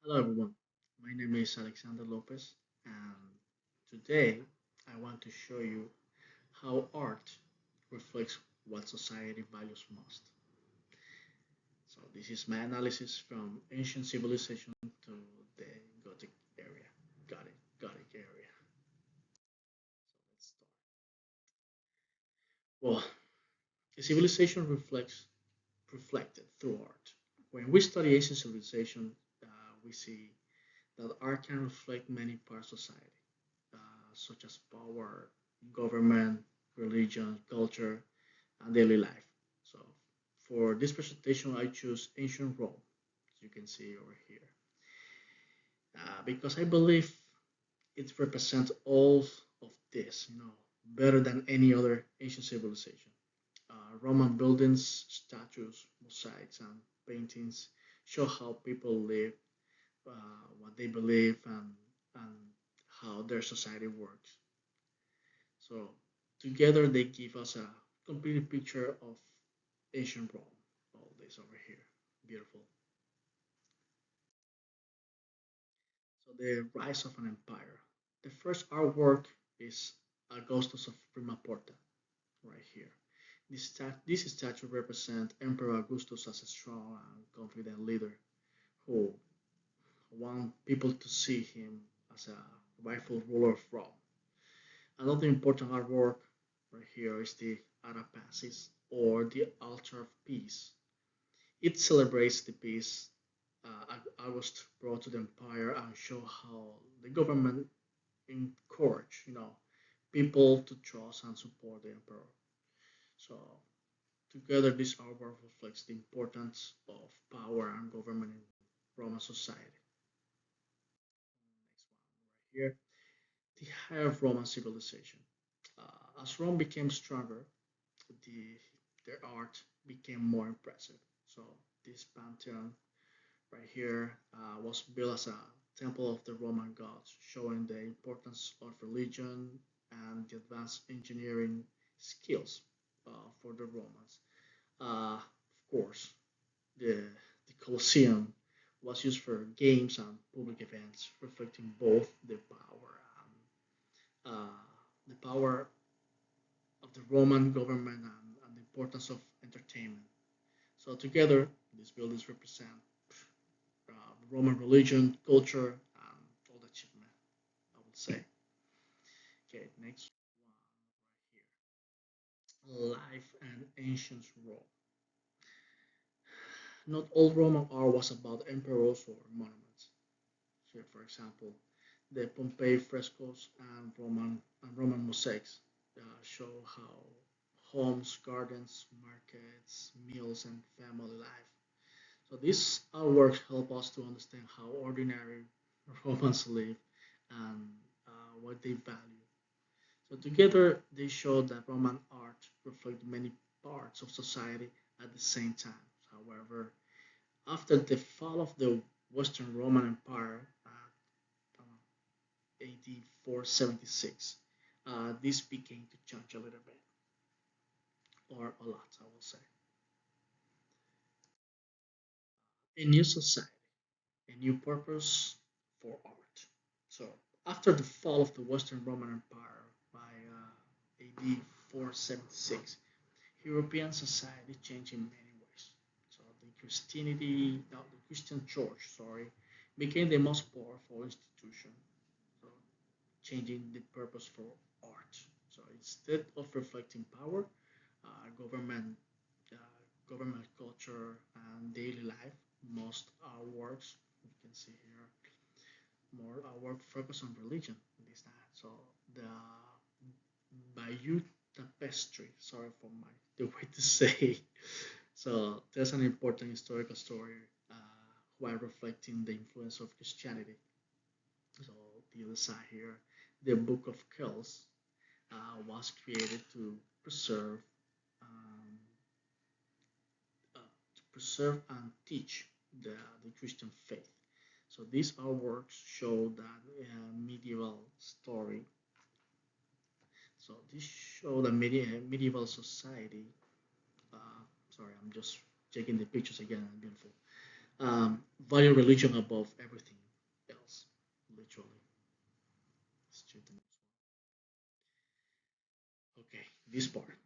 Hello everyone, my name is Alexander Lopez, and today I want to show you how art reflects what society values most. So this is my analysis from ancient civilization to the Gothic area. Gothic area. So let's start. Well, the civilization reflected through art. When we study ancient civilization, we see that art can reflect many parts of society, such as power, government, religion, culture, and daily life. So, for this presentation, I choose ancient Rome, as you can see over here, because I believe it represents all of this, better than any other ancient civilization. Roman buildings, statues, mosaics, and paintings show how people live, what they believe, and how their society works. So together they give us a complete picture of ancient Rome. All this over here, beautiful. So the rise of an empire. The first artwork is Augustus of Prima Porta, right here. This statue represents Emperor Augustus as a strong and confident leader who want people to see him as a rightful ruler of Rome. Another important artwork right here is the Arapacis or the Altar of Peace. It celebrates the peace August brought to the empire and show how the government encouraged, people to trust and support the emperor. So together, this artwork reflects the importance of power and government in Roman society. Next one right here, the higher Roman civilization. As Rome became stronger, the, their art became more impressive. So this pantheon right here was built as a temple of the Roman gods, showing the importance of religion and the advanced engineering skills for the Romans. Of course, the Colosseum was used for games and public events, reflecting both uh, the power of the Roman government and the importance of entertainment. So together, these buildings represent Roman religion, culture, and all the achievement, I would say. Okay, next one right here. Life and ancient Rome. Not all Roman art was about emperors or monuments. Here, for example, the Pompeii frescoes and Roman mosaics show how homes, gardens, markets, meals, and family life. So these artworks help us to understand how ordinary Romans live and what they value. So together they show that Roman art reflects many parts of society at the same time. However, after the fall of the Western Roman Empire at AD 476, this began to change a little bit, or a lot, I will say. A new society, a new purpose for art. So, after the fall of the Western Roman Empire by AD 476, European society changed in many ways. So, the Christian Church, sorry, became the most powerful institution, so changing the purpose for art. So, instead of reflecting power, government, uh, government culture, and daily life, most works you can see here more work focus on religion in this time. So the Bayeux Tapestry, sorry for my the way to say. So there's an important historical story while reflecting the influence of Christianity. So the other side here, the Book of Kells was created um, to preserve and teach the Christian faith. So these artworks show that medieval story. So this show the medieval society. Sorry, I'm just checking the pictures again. Beautiful. Value religion above everything. this part.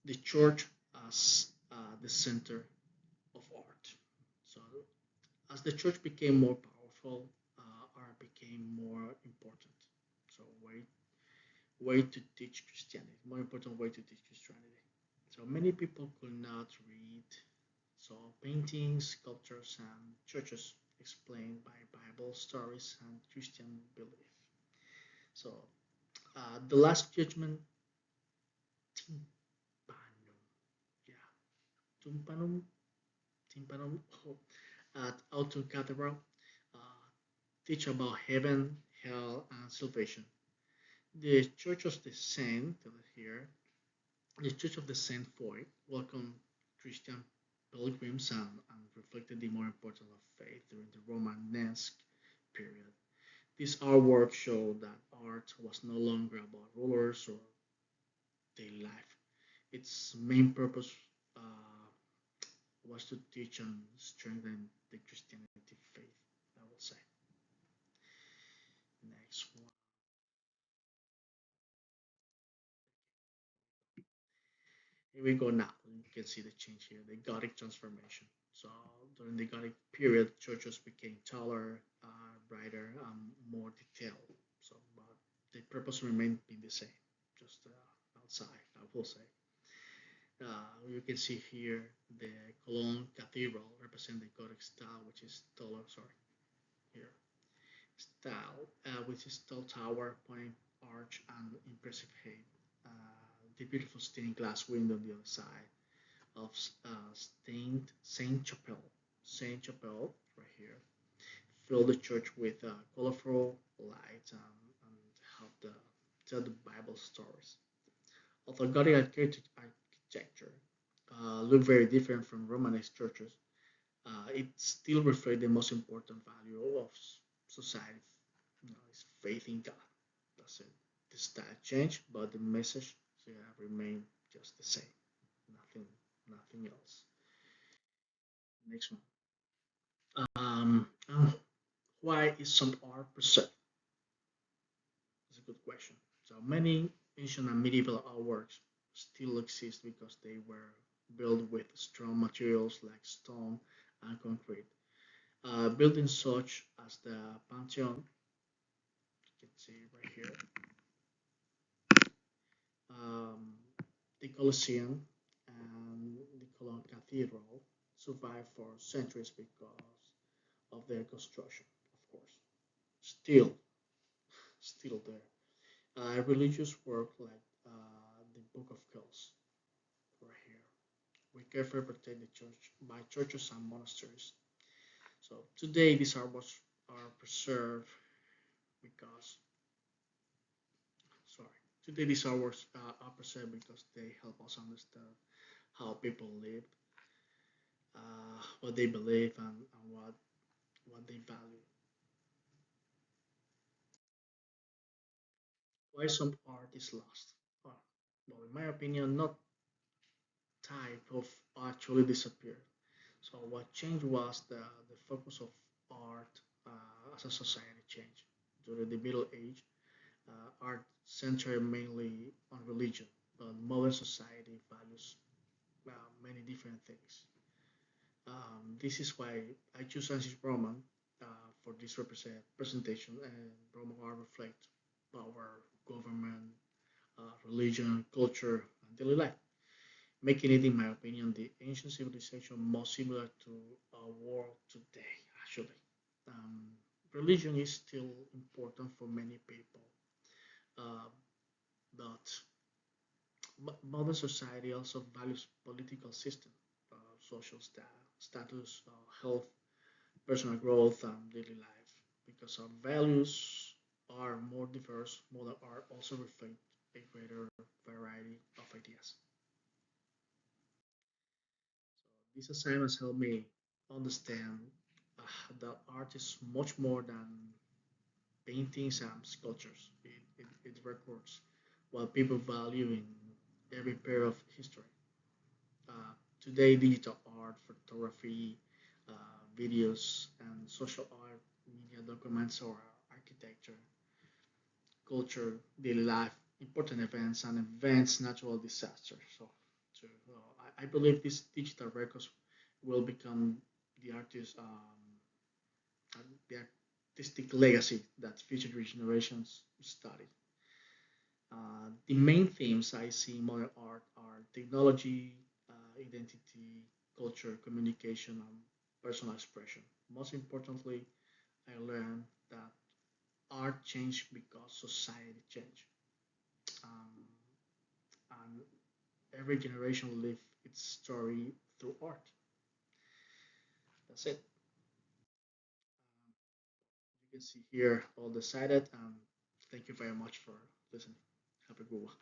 The church as the center of art. So as the church became more powerful, art became more important. So way to teach Christianity, more important way to teach Christianity. So many people could not read. So paintings, sculptures, and churches explained by Bible stories and Christian belief. So the Last Judgment, Timpanum, yeah, Timpanum, Timpanum oh, at Autumn Cathedral, uh, teach about heaven, hell, and salvation. The Church of the Saint, here, the Church of the Saint Foy welcomed Christian pilgrims and reflected the more importance of faith during the Romanesque period. This artwork showed that art was no longer about rulers or daily life. Its main purpose was to teach and strengthen the Christianity faith, I will say. Next one. Here we go now. You can see the change here, the Gothic transformation. So during the Gothic period, churches became taller, brighter, and more detailed. So, but the purpose remained being the same, just outside, I will say. You can see here the Cologne Cathedral represent the Gothic style, which is taller. Sorry, here style, which is tall tower, pointing arch, and impressive height. The beautiful stained glass window on the other side of stained Saint Chapel, right here, fill the church with colorful lights and help tell the Bible stories. Although Gothic architecture look very different from Romanesque churches, it still reflects the most important value of society. Is faith in God. That's it. The style changed, but the message remained just the same. Nothing, nothing else. Next one. And why is some art preserved? That's a good question. So many ancient and medieval artworks still exist because they were built with strong materials like stone and concrete. Buildings such as the Pantheon, you can see right here, um, the Colosseum, and the Cologne Cathedral survived for centuries because of their construction, of course. Still, still there. Religious work like the Book of Kells, right here. We carefully protect the church by churches and monasteries. So today these artworks are preserved because, sorry, today these artworks are preserved because they help us understand how people live, what they believe, and what they value. Why some art is lost? Uh, well, in my opinion, not type of actually disappeared. So what changed was the focus of art as a society change. During the Middle Age, art centered mainly on religion, but modern society values many different things. This is why I choose Ansis Roman for this presentation, and Roman art reflect power, government, religion, culture, and daily life, making it, in my opinion, the ancient civilization most similar to our world today, actually. Um, Religion is still important for many people, uh, but modern society also values political system, social status, health, personal growth, and daily life. Because our values are more diverse, modern art also reflect a greater variety of ideas. So these assignments help me understand that art is much more than paintings and sculptures. It records what people value in every period of history. Today, digital art, photography, videos, and social art media documents our architecture, culture, daily life. important events and events, natural disasters. So I believe these digital records will become the artist, the artistic legacy that future generations study. The main themes I see in modern art are technology, identity, culture, communication, and personal expression. Most importantly, I learned that art changed because society changed. Um, and every generation lives its story through art. That's it. You can see here all decided. Thank you very much for listening. Have a good one.